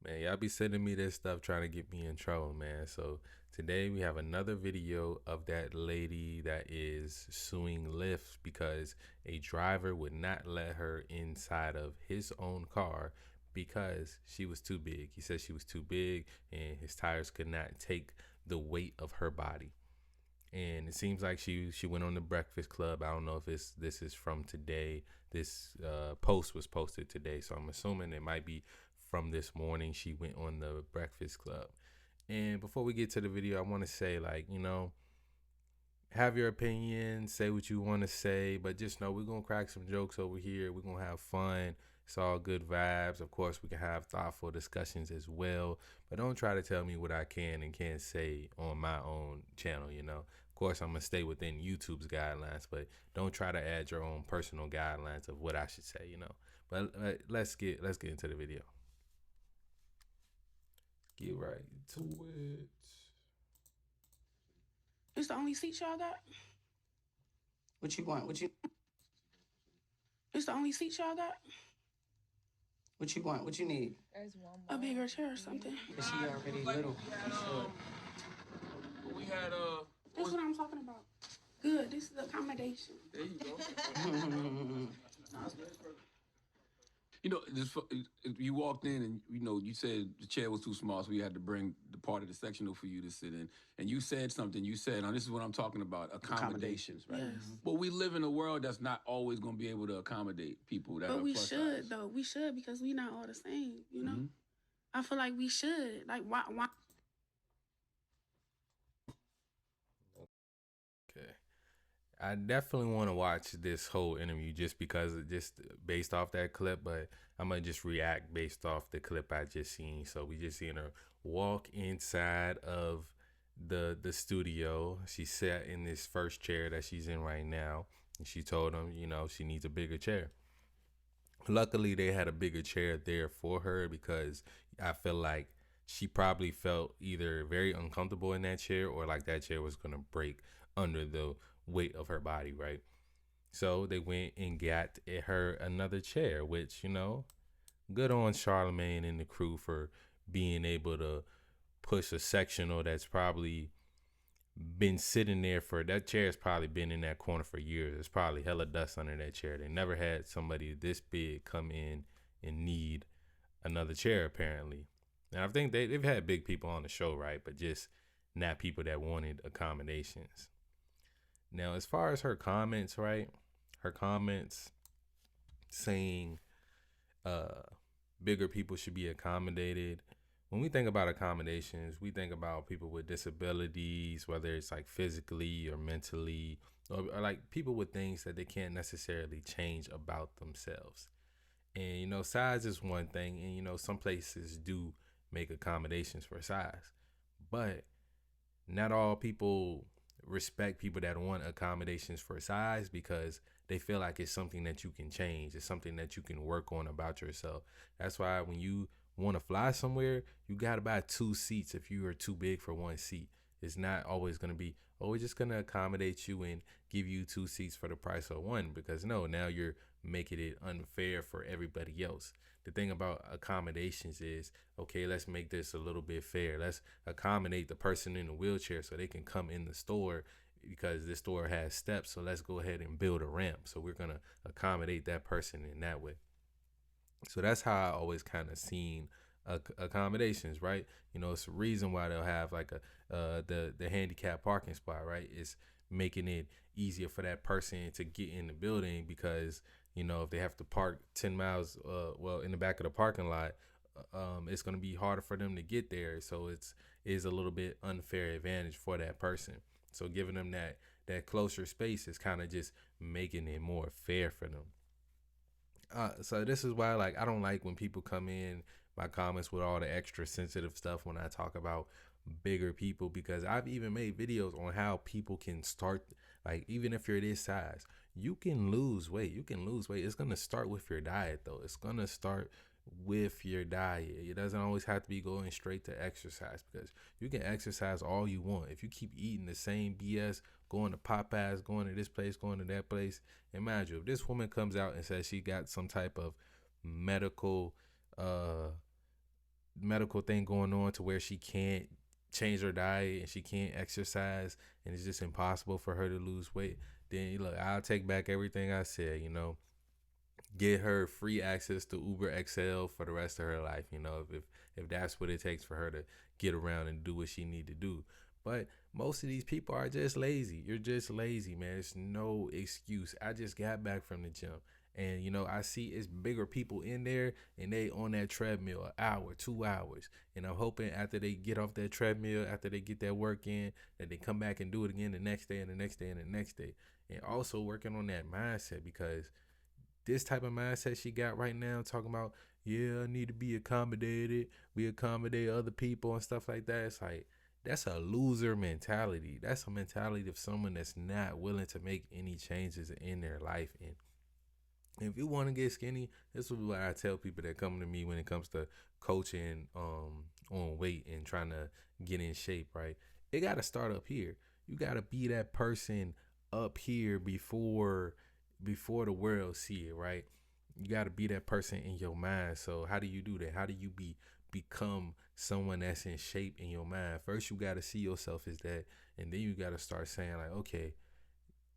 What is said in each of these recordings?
Man, y'all be sending me this stuff trying to get me in trouble, man. So today we have another video of that lady that is suing Lyft because a driver would not let her inside of his own car because she was too big. He said she was too big and his tires could not take the weight of her body. And it seems like she went on the Breakfast Club. I don't know if this is from today. This post was posted today, so I'm assuming it might be from this morning. She went on the Breakfast Club. And before we get to the video, I want to say, like, have your opinion, say what you want to say, but just know we're gonna crack some jokes over here. We're gonna have fun. It's all good vibes. Of course, we can have thoughtful discussions as well, but don't try to tell me what I can and can't say on my own channel. Of course, I'm gonna stay within YouTube's guidelines, but don't try to add your own personal guidelines of what I should say. But let's get into the video. Get right to it. It's the only seat y'all got? What you want? It's the only seat y'all got? What you want? What you need? There's one A more. bigger chair or something? Is she already little? We had That's what I'm talking about. Good. This is accommodation. There you go. You walked in and you said the chair was too small, so we had to bring the part of the sectional for you to sit in. And you said something. You said, "Now this is what I'm talking about: accommodations." Right? Yes. But we live in a world that's not always going to be able to accommodate people that are But we plus should, size. though. We should because we not all the same, Mhm. I feel like we should. Like, why? Okay. I definitely want to watch this whole interview just based off that clip, but I'm gonna just react based off the clip I just seen. So we just seen her walk inside of the studio. She sat in this first chair that she's in right now, and she told him, she needs a bigger chair. Luckily, they had a bigger chair there for her because I feel like she probably felt either very uncomfortable in that chair or like that chair was gonna break under the weight of her body, right? So they went and got her another chair, which, good on Charlemagne and the crew for being able to push a sectional that's probably been sitting there for, that chair's probably been in that corner for years. There's probably hella dust under that chair. They never had somebody this big come in and need another chair, apparently. And I think they've had big people on the show, right? But just not people that wanted accommodations. Now, as far as her comments, right? Her comments saying bigger people should be accommodated. When we think about accommodations, we think about people with disabilities, whether it's like physically or mentally, or like people with things that they can't necessarily change about themselves. And, size is one thing. And, some places do make accommodations for size. But not all people respect people that want accommodations for size because they feel like it's something that you can change. It's something that you can work on about yourself. That's why when you want to fly somewhere, you got to buy 2 seats if you are too big for 1 seat. It's not always going to be, oh, we're just going to accommodate you and give you 2 seats for the price of 1, because no, now you're making it unfair for everybody else. The thing about accommodations is, okay, let's make this a little bit fair. Let's accommodate the person in the wheelchair so they can come in the store because this store has steps. So let's go ahead and build a ramp. So we're going to accommodate that person in that way. So that's how I always kind of seen accommodations, right? It's a reason why they'll have like the handicap parking spot, right? It's making it easier for that person to get in the building because, if they have to park 10 miles, in the back of the parking lot, it's going to be harder for them to get there. So is a little bit unfair advantage for that person. So giving them that closer space is kind of just making it more fair for them. So this is why, like, I don't like when people come in my comments with all the extra sensitive stuff when I talk about bigger people, because I've even made videos on how people can start, like, even if you're this size, you can lose weight. It's going to start with your diet, though. It's going to start with your diet. It doesn't always have to be going straight to exercise, because you can exercise all you want. If you keep eating the same BS, going to Popeyes, going to this place, going to that place, imagine if this woman comes out and says she got some type of medical medical thing going on to where she can't change her diet and she can't exercise and it's just impossible for her to lose weight, then look, I'll take back everything I said. Get her free access to Uber XL for the rest of her life. If that's what it takes for her to get around and do what she need to do. But most of these people are just lazy. You're just lazy, man. It's no excuse. I just got back from the gym. And, I see it's bigger people in there and they on that treadmill an hour, 2 hours. And I'm hoping after they get off that treadmill, after they get that work in, that they come back and do it again the next day and the next day and the next day. And also working on that mindset, because this type of mindset she got right now, talking about, yeah, I need to be accommodated. We accommodate other people and stuff like that. It's like, that's a loser mentality. That's a mentality of someone that's not willing to make any changes in their life. And if you want to get skinny, this is what I tell people that come to me when it comes to coaching on weight and trying to get in shape, right? It got to start up here. You got to be that person up here before the world see it, right? You got to be that person in your mind. So how do you do that? How do you become someone that's in shape in your mind? First, you got to see yourself as that, and then you got to start saying like, okay,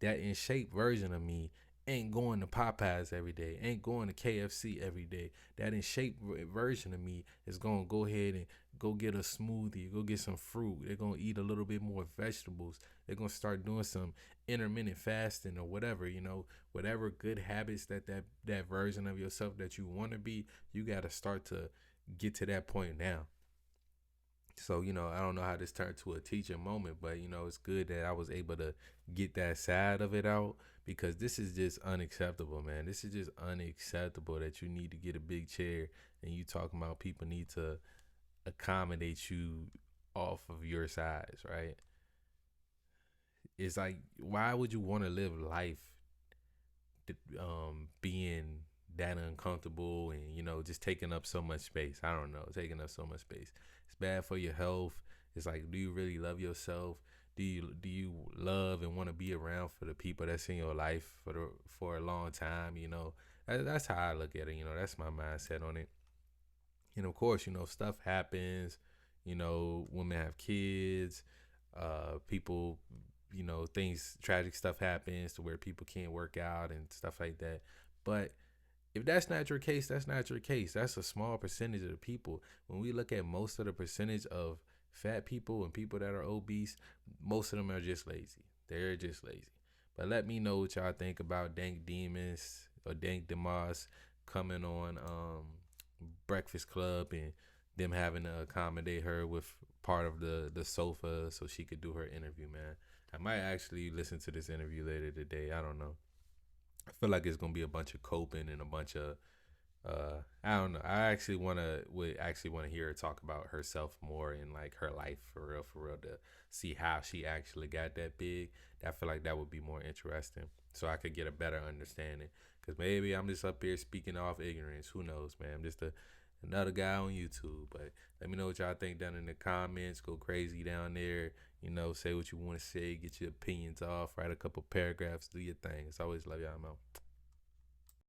that in shape version of me ain't going to Popeyes every day, ain't going to KFC every day. That in shape version of me is going to go ahead and go get a smoothie, go get some fruit. They're going to eat a little bit more vegetables. They're going to start doing some intermittent fasting or whatever, whatever good habits that version of yourself that you want to be, you got to start to get to that point now. So, I don't know how this turned to a teaching moment, but, it's good that I was able to get that side of it out, because this is just unacceptable, man. This is just unacceptable that you need to get a big chair and you talking about people need to accommodate you off of your size, right? It's like, why would you want to live life being that uncomfortable and, just taking up so much space? I don't know, taking up so much space. It's bad for your health. It's like, do you really love yourself? Do you love and want to be around for the people that's in your life for a long time? That's how I look at it. That's my mindset on it. And of course, stuff happens. Women have kids. People, things, tragic stuff happens to where people can't work out and stuff like that. But if that's not your case, that's not your case. That's a small percentage of the people. When we look at most of the percentage of fat people and people that are obese, most of them are just lazy. They're just lazy. But let me know what y'all think about Dank Demoss or Dank Demoss coming on Breakfast Club and them having to accommodate her with part of the sofa so she could do her interview, man. I might actually listen to this interview later today. I don't know. I feel like it's gonna be a bunch of coping and a bunch of I don't know. I actually would want to hear her talk about herself more and like her life for real to see how she actually got that big. I feel like that would be more interesting, so I could get a better understanding. Cause maybe I'm just up here speaking off ignorance. Who knows, man? I'm just another guy on YouTube. But let me know what y'all think down in the comments. Go crazy down there. Say what you want to say. Get your opinions off. Write a couple paragraphs. Do your thing. It's always love y'all, man.